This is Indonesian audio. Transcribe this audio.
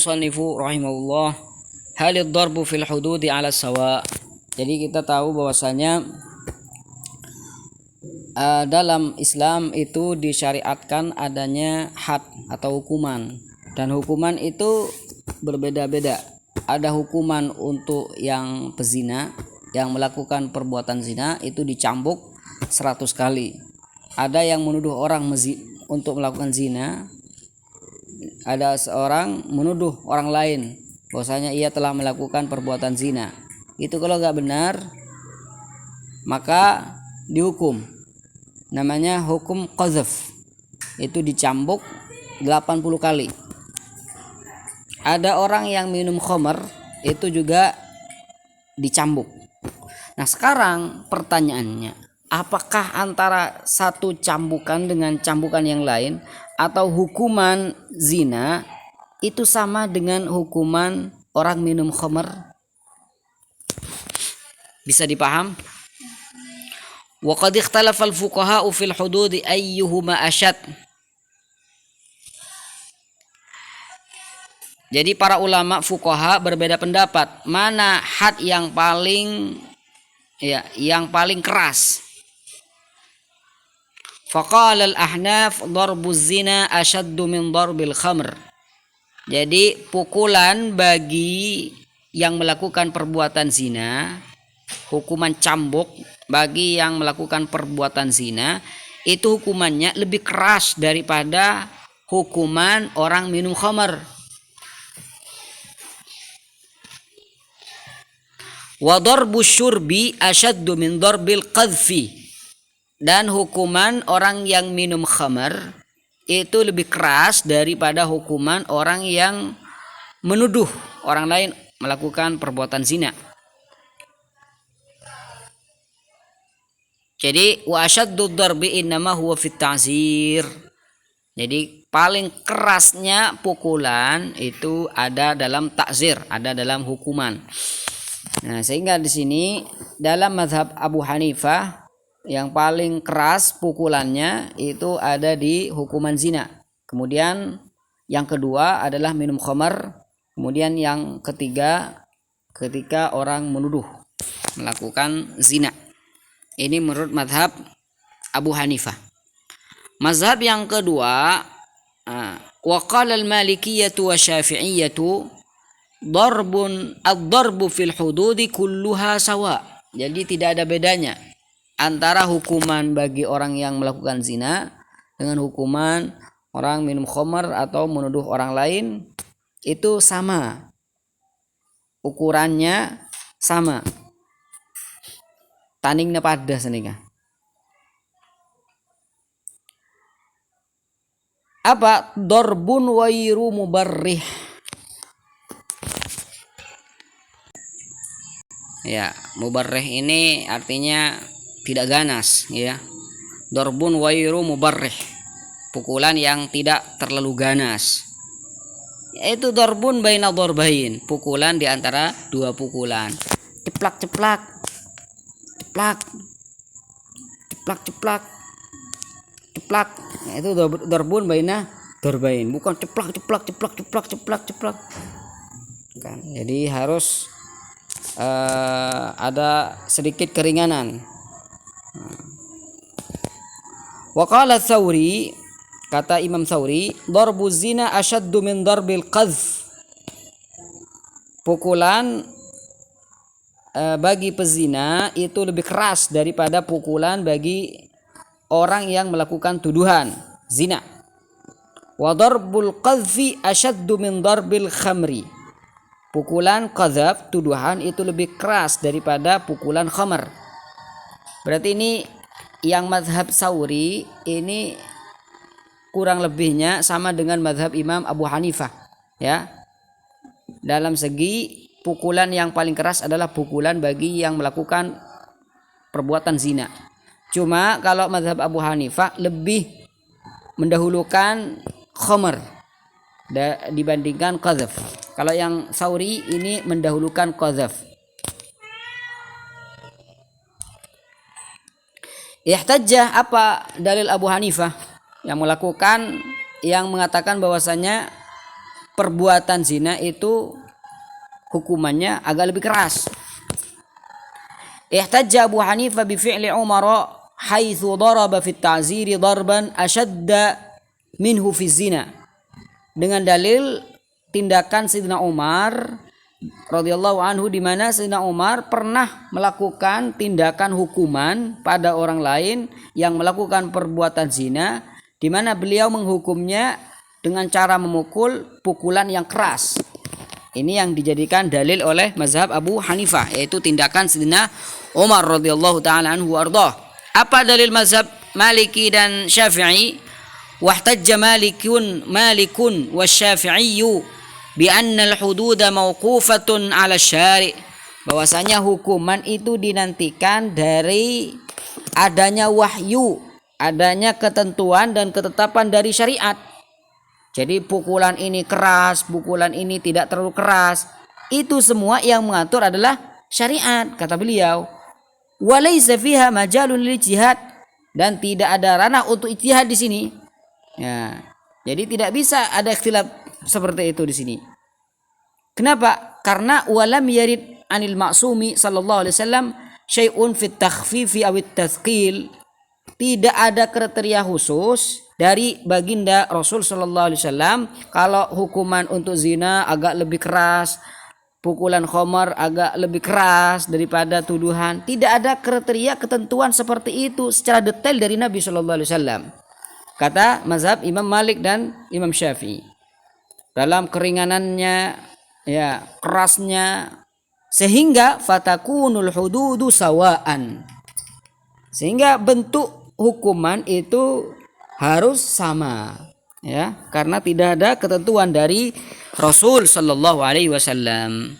musannifu rahimahullah, halid darbu fil hududi ala sawa. Jadi kita tahu bahwasanya dalam Islam itu disyariatkan adanya had atau hukuman, dan hukuman itu berbeda-beda. Ada hukuman untuk yang pezina, yang melakukan perbuatan zina itu dicambuk 100 kali. Ada yang menuduh orang untuk melakukan zina, ada seorang menuduh orang lain bahwasanya ia telah melakukan perbuatan zina. Itu kalau nggak benar maka dihukum, namanya hukum qadzaf, itu dicambuk 80 kali. Ada orang yang minum khamar itu juga dicambuk. Nah sekarang pertanyaannya, apakah antara satu cambukan dengan cambukan yang lain, atau hukuman zina itu sama dengan hukuman orang minum khamar? Bisa dipaham? Wa qad ikhtalafa al-fuqaha'u fil hudud ayyuhuma ashad. Jadi para ulama fuqaha berbeda pendapat mana had yang paling keras. Faqala al-ahnaf darbu zina ashaddu min darbil khamr. Jadi pukulan bagi yang melakukan perbuatan zina, hukuman cambuk bagi yang melakukan perbuatan zina itu hukumannya lebih keras daripada hukuman orang minum khamar. Wa darbu syurbi ashaddu min darbil qadhfi. Dan hukuman orang yang minum khamar itu lebih keras daripada hukuman orang yang menuduh orang lain melakukan perbuatan zina. Jadi wa ashaddu darbi innama huwa fit ta'zir. Jadi paling kerasnya pukulan itu ada dalam ta'zir, ada dalam hukuman. Nah, sehingga di sini dalam mazhab Abu Hanifah yang paling keras pukulannya itu ada di hukuman zina. Kemudian yang kedua adalah minum khamar. Kemudian yang ketiga ketika orang menuduh melakukan zina. Ini menurut mazhab Abu Hanifah. Mazhab yang kedua, wa qala al-Malikiyyah wa Syafi'iyyah ad-darbu fil hududi kulluha sawa. Jadi tidak ada bedanya antara hukuman bagi orang yang melakukan zina dengan hukuman orang minum khamar atau menuduh orang lain, itu sama, ukurannya sama, taningnya pada senika. Apa? Darbun wairu mubarrih. Ya, mubarrih ini artinya tidak ganas, ya. Darbun wairu mubarrih, pukulan yang tidak terlalu ganas. Yaitu darbun baina darbain, pukulan di antara dua pukulan. Ceplak-ceplak, ceplak, ceplak-ceplak, ceplak. Itu darbun baina darbain, bukan ceplak-ceplak, ceplak-ceplak, ceplak-ceplak. Kan? Jadi harus ada sedikit keringanan. Wa qala Tsauri, kata Imam Tsauri, darbu zina ashaddu min darbil qadhf. Pukulan bagi pezina itu lebih keras daripada pukulan bagi orang yang melakukan tuduhan zina. Wa darbul qadhfi ashaddu min darbil khamri. Pukulan qadzaf, tuduhan, itu lebih keras daripada pukulan khamar. Berarti ini yang mazhab Tsauri ini kurang lebihnya sama dengan mazhab Imam Abu Hanifah, ya. Dalam segi pukulan yang paling keras adalah pukulan bagi yang melakukan perbuatan zina. Cuma kalau mazhab Abu Hanifah lebih mendahulukan khamar dibandingkan qadzaf. Kalau yang Tsauri ini mendahulukan qadzaf. Ihtajjah, apa dalil Abu Hanifah yang mengatakan bahwasanya perbuatan zina itu hukumannya agak lebih keras. Ihtajja Abu Hanifah bi fi'li Umar haitsu daraba fi at-ta'ziri darban ashadda minhu fi zina. Dengan dalil tindakan Sayyidina Umar radhiyallahu anhu, di mana Sayyidina Umar pernah melakukan tindakan hukuman pada orang lain yang melakukan perbuatan zina, di mana beliau menghukumnya dengan cara memukul pukulan yang keras. Ini yang dijadikan dalil oleh mazhab Abu Hanifah, yaitu tindakan Sayyidina Umar radhiyallahu taala anhu warḍah. Apa dalil mazhab Maliki dan Syafi'i? Wahtajja Malikun wasyafi'iyyu bi anna al-hududa mawqufatun 'ala syari'. Bahwasanya hukuman itu dinantikan dari adanya wahyu, adanya ketentuan dan ketetapan dari syariat. Jadi pukulan ini keras, pukulan ini tidak terlalu keras, itu semua yang mengatur adalah syariat, kata beliau. Walaysa fiha majalun lil ijtihad, dan tidak ada ranah untuk ijtihad di sini. Ya, jadi tidak bisa ada ikhtilaf seperti itu di sini. Kenapa? Karena walam yarid anil maksumi sallallahu alaihi wasallam syai'un fit takhfifi aw at-tathqil. Tidak ada kriteria khusus dari baginda Rasul sallallahu alaihi wasallam kalau hukuman untuk zina agak lebih keras, pukulan khamar agak lebih keras daripada tuduhan. Tidak ada kriteria ketentuan seperti itu secara detail dari Nabi sallallahu alaihi wasallam. Kata mazhab Imam Malik dan Imam Syafi'i. Dalam keringanannya, ya, kerasnya, sehingga fatakunul hududu sawaan. Sehingga bentuk hukuman itu harus sama, ya, karena tidak ada ketentuan dari Rasul sallallahu alaihi wasallam.